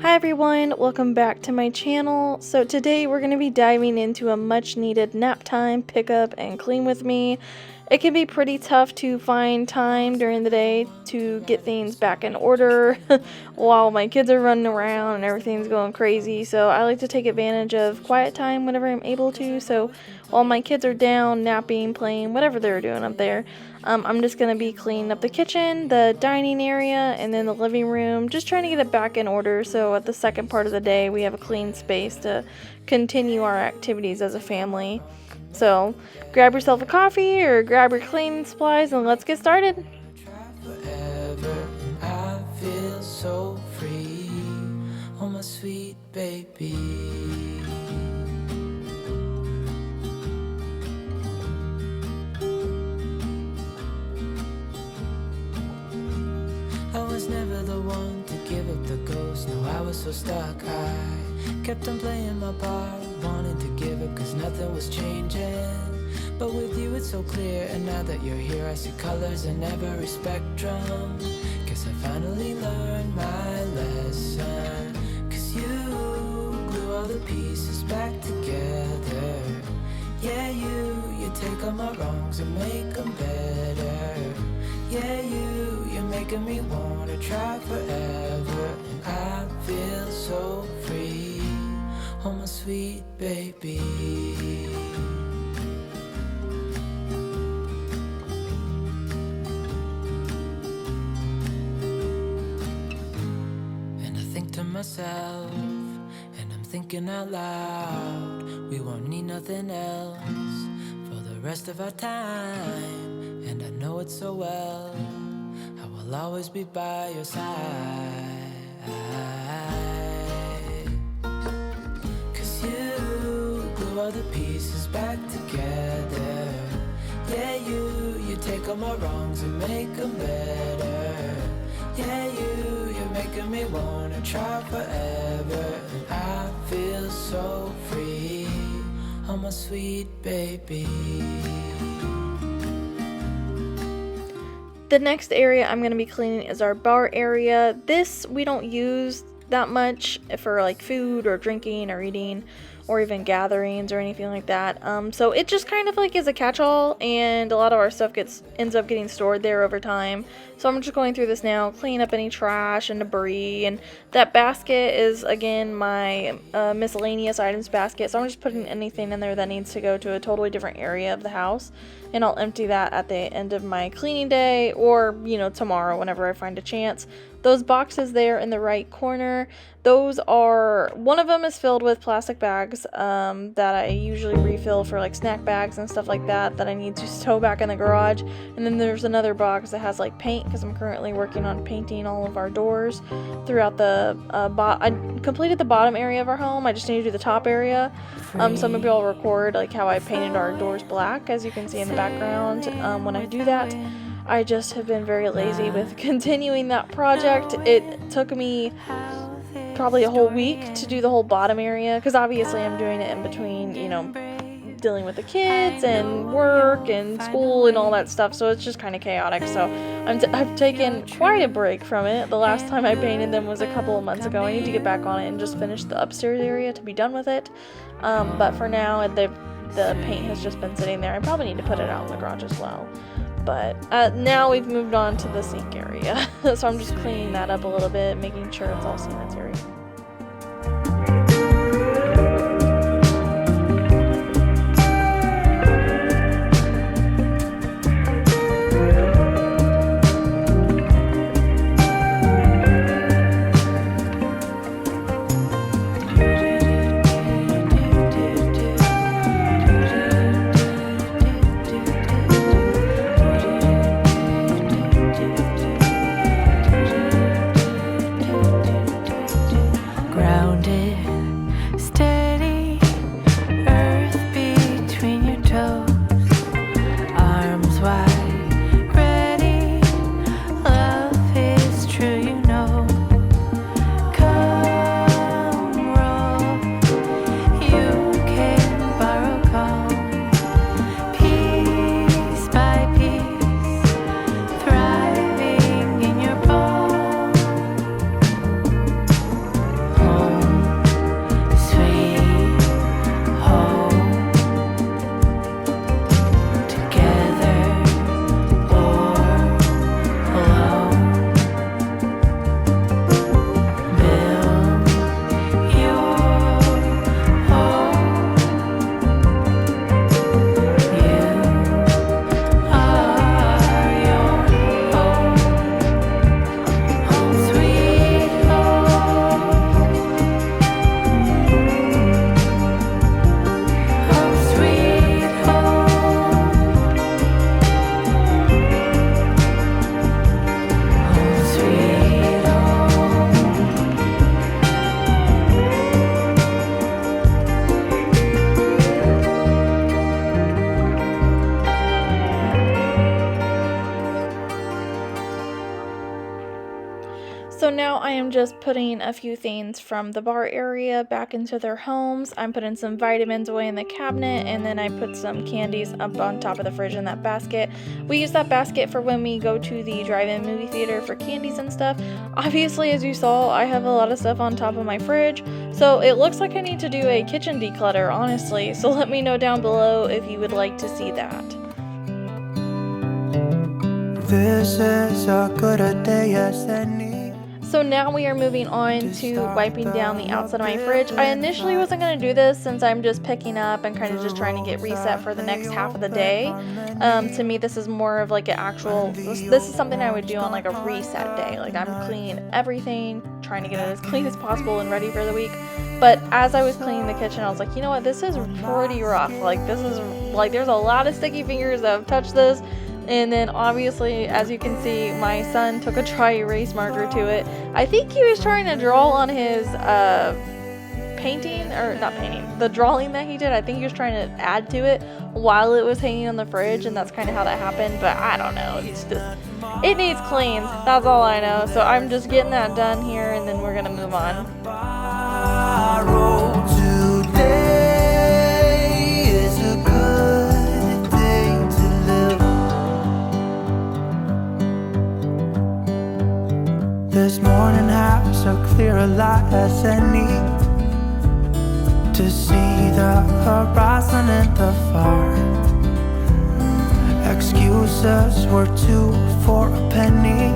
Hi everyone, welcome back to my channel. So today we're going to be diving into a much needed nap time pickup and clean with me. It can be pretty tough to find time during the day to get things back in order while my kids are running around and everything's going crazy. So I like to take advantage of quiet time whenever I'm able to. So while my kids are down, napping, playing, whatever they're doing up there, I'm just going to be cleaning up the kitchen, the dining area, and then the living room, just trying to get it back in order so at the second part of the day we have a clean space to continue our activities as a family. So grab yourself a coffee or grab your cleaning supplies and let's get started. I feel so free, oh my sweet baby. I was never the one to give up the ghost. No, I was so stuck. I kept on playing my part, wanting to give up cause nothing was changing. But with you it's so clear, and now that you're here I see colors in every spectrum. Guess I finally learned my lesson. Cause you glue all the pieces back together. Yeah, you take all my wrongs and make them better. Yeah, you're making me wanna try forever. And I feel so free, oh my sweet baby. And I think to myself, and I'm thinking out loud, we won't need nothing else for the rest of our time. And I know it so well, I will always be by your side. Cause you glue all the pieces back together. Yeah, you take all my wrongs and make them better. Yeah, you're making me wanna try forever. And I feel so free, oh my sweet baby. The next area I'm going to be cleaning is our bar area. This we don't use that much for like food or drinking or eating or even gatherings or anything like that. So it just kind of like is a catch-all, and a lot of our stuff ends up getting stored there over time. So I'm just going through this now, cleaning up any trash and debris, and that basket is again my miscellaneous items basket. So I'm just putting anything in there that needs to go to a totally different area of the house, and I'll empty that at the end of my cleaning day, or tomorrow whenever I find a chance. Those boxes there in the right corner, those are, one of them is filled with plastic bags that I usually refill for like snack bags and stuff like that I need to tow back in the garage. And then there's another box that has like paint, because I'm currently working on painting all of our doors throughout the I completed the bottom area of our home. I just need to do the top area. So maybe I'll record like how I painted our doors black, as you can see in the background, when I do that. I just have been very lazy with continuing that project. It took me probably a whole week to do the whole bottom area, because obviously I'm doing it in between, dealing with the kids and work and school and all that stuff, so it's just kind of chaotic. So I've taken quite a break from it. The last time I painted them was a couple of months ago. I need to get back on it and just finish the upstairs area to be done with it. But for now, the paint has just been sitting there. I probably need to put it out in the garage as well. But now we've moved on to the sink area. So I'm just cleaning that up a little bit, making sure it's all sanitary. am just putting a few things from the bar area back into their homes. I'm putting some vitamins away in the cabinet, and then I put some candies up on top of the fridge in that basket. We use that basket for when we go to the drive-in movie theater for candies and stuff. Obviously, as you saw, I have a lot of stuff on top of my fridge, so it looks like I need to do a kitchen declutter, honestly. So let me know down below if you would like to see that. This is a good day as any. So now we are moving on to wiping down the outside of my fridge. I initially wasn't going to do this since I'm just picking up and kind of just trying to get reset for the next half of the day. To me, this is more of like an actual, this is something I would do on like a reset day. Like I'm cleaning everything, trying to get it as clean as possible and ready for the week. But as I was cleaning the kitchen, I was like, you know what, this is pretty rough. Like this is like, there's a lot of sticky fingers that have touched this. And then obviously, as you can see, my son took a dry erase marker to it. I think he was trying to draw on his painting, or not painting, the drawing that he did. I think he was trying to add to it while it was hanging on the fridge, and that's kind of how that happened. But I don't know, it's just, it needs cleans, that's all I know. So I'm just getting that done here, and then we're gonna move on. This morning has so clear a light as any to see the horizon and the far. Excuses were 2 for a penny,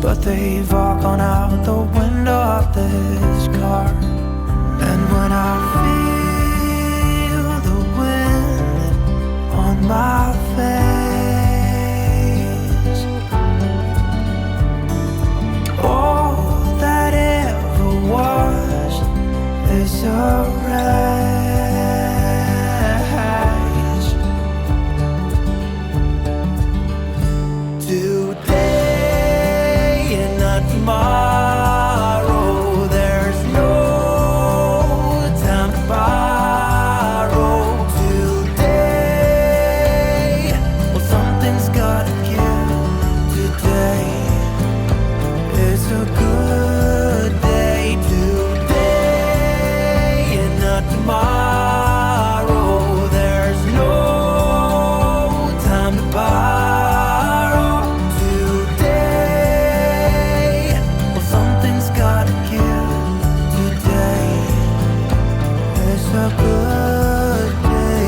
but they've all gone out the window of this car. And when I feel the wind on my face, all that ever was is a rage. Today and not tomorrow, there's no time to borrow. Today, well, something's gotta give. Today, it's a good day today and not tomorrow. There's no time to borrow. Today, well, something's gotta give. Today, it's a good day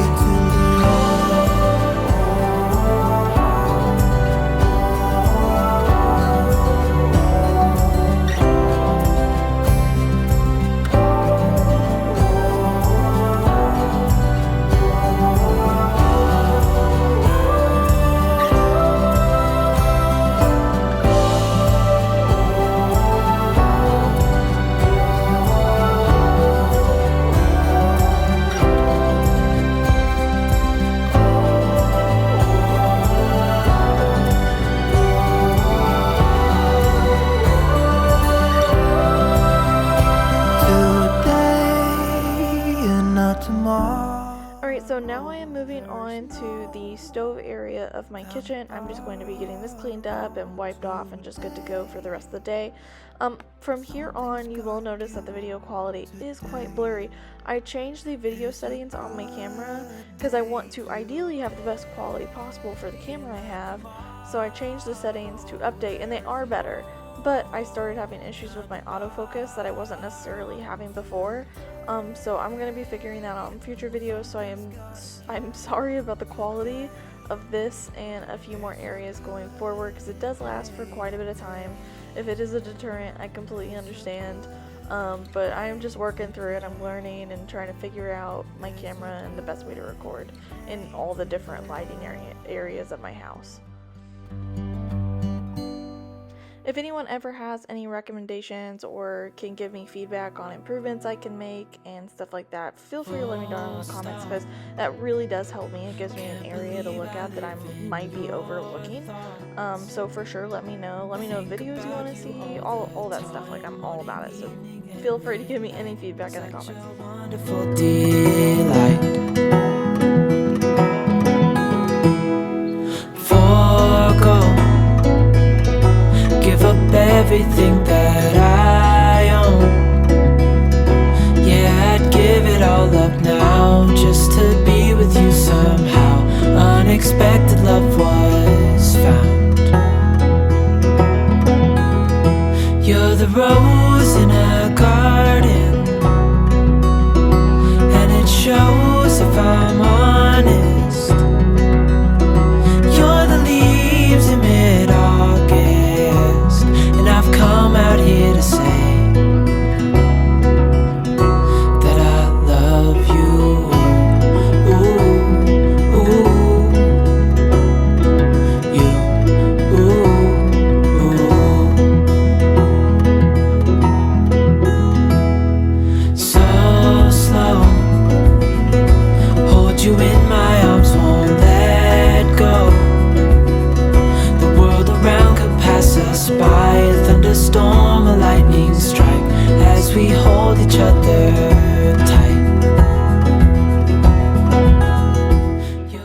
Alright, so now I am moving on to the stove area of my kitchen. I'm just going to be getting this cleaned up and wiped off and just good to go for the rest of the day. From here on, you will notice that the video quality is quite blurry. I changed the video settings on my camera because I want to ideally have the best quality possible for the camera I have. So I changed the settings to update, and they are better. But I started having issues with my autofocus that I wasn't necessarily having before. So I'm going to be figuring that out in future videos, so I'm sorry about the quality of this and a few more areas going forward, because it does last for quite a bit of time. If it is a deterrent, I completely understand. But I am just working through it. I'm learning and trying to figure out my camera and the best way to record in all the different lighting areas of my house. If anyone ever has any recommendations or can give me feedback on improvements I can make and stuff like that, feel free to let me know in the comments, because that really does help me. It gives me an area to look at that I might be overlooking. So for sure, let me know. Let me know videos you want to see, all that stuff. Like, I'm all about it. So feel free to give me any feedback in the comments. Wonderful delight. Forgo, give up everything that shows, if I'm honest. You're the leaves in mid-August, and I've come out here to say that I love you. Ooh, ooh, you, ooh, ooh. So slow, hold you in my arms, won't let go. The world around could pass us by, a thunderstorm, a lightning strike, as we hold each other tight.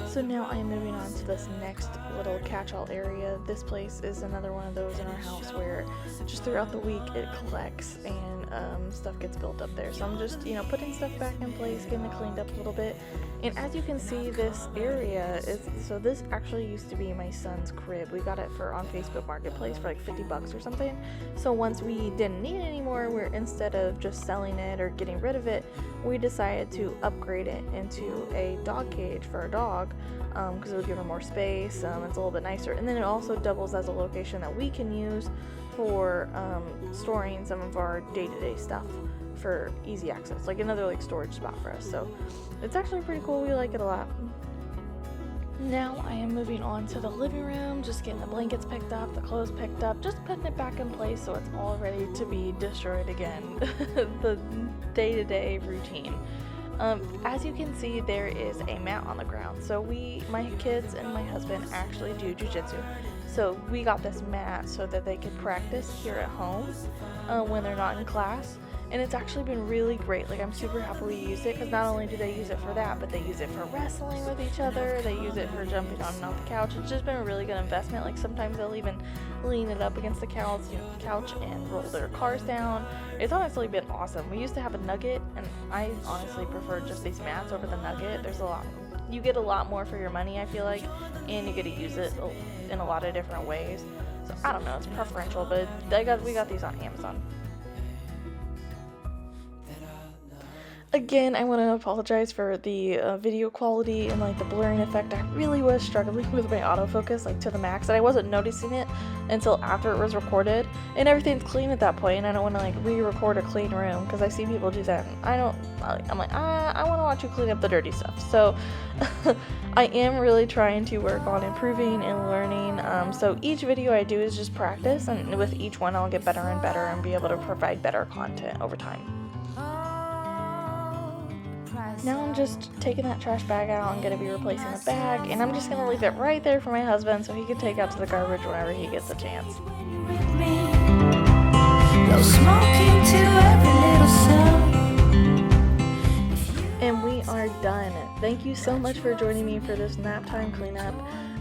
So now I am moving on to this next little catch-all area. This place is another one of those in our house where just throughout the week it collects and stuff gets built up there. So I'm just, you know, putting stuff back in place, getting it cleaned up a little bit. And as you can see, this area is, so this actually used to be my son's crib. We got it on Facebook Marketplace for like 50 bucks or something. So once we didn't need it anymore, instead of just selling it or getting rid of it, we decided to upgrade it into a dog cage for a dog, because it would give her more space. It's a little bit nicer, and then it also doubles as a location that we can use for storing some of our day-to-day stuff for easy access, like another like storage spot for us. So it's actually pretty cool. We like it a lot. Now I am moving on to the living room, just getting the blankets picked up, the clothes picked up, just putting it back in place so it's all ready to be destroyed again. The day-to-day routine. As you can see, there is a mat on the ground. So my kids and my husband actually do jujitsu. So we got this mat so that they could practice here at home when they're not in class. And it's actually been really great. Like, I'm super happy we used it, because not only do they use it for that, but they use it for wrestling with each other. They use it for jumping on and off the couch. It's just been a really good investment. Like, sometimes they'll even lean it up against the couch and roll their cars down. It's honestly been awesome. We used to have a Nugget, and I honestly prefer just these mats over the Nugget. You get a lot more for your money, I feel like, and you get to use it in a lot of different ways. So I don't know, it's preferential, but we got these on Amazon. Again, I want to apologize for the video quality and like the blurring effect. I really was struggling with my autofocus like to the max, and I wasn't noticing it until after it was recorded, and everything's clean at that point, and I don't want to like re-record a clean room because I see people do that, and I'm like, I want to watch you clean up the dirty stuff. So I am really trying to work on improving and learning. So each video I do is just practice, and with each one I'll get better and better and be able to provide better content over time. Now I'm just taking that trash bag out. I'm going to be replacing the bag, and I'm just going to leave it right there for my husband so he can take out to the garbage whenever he gets a chance. And we are done. Thank you so much for joining me for this nap time cleanup.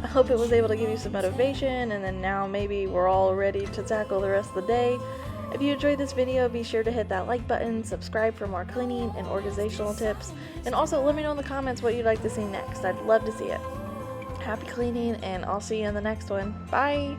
I hope it was able to give you some motivation, and then now maybe we're all ready to tackle the rest of the day. If you enjoyed this video, be sure to hit that like button, subscribe for more cleaning and organizational tips, and also let me know in the comments what you'd like to see next. I'd love to see it. Happy cleaning, and I'll see you in the next one. Bye!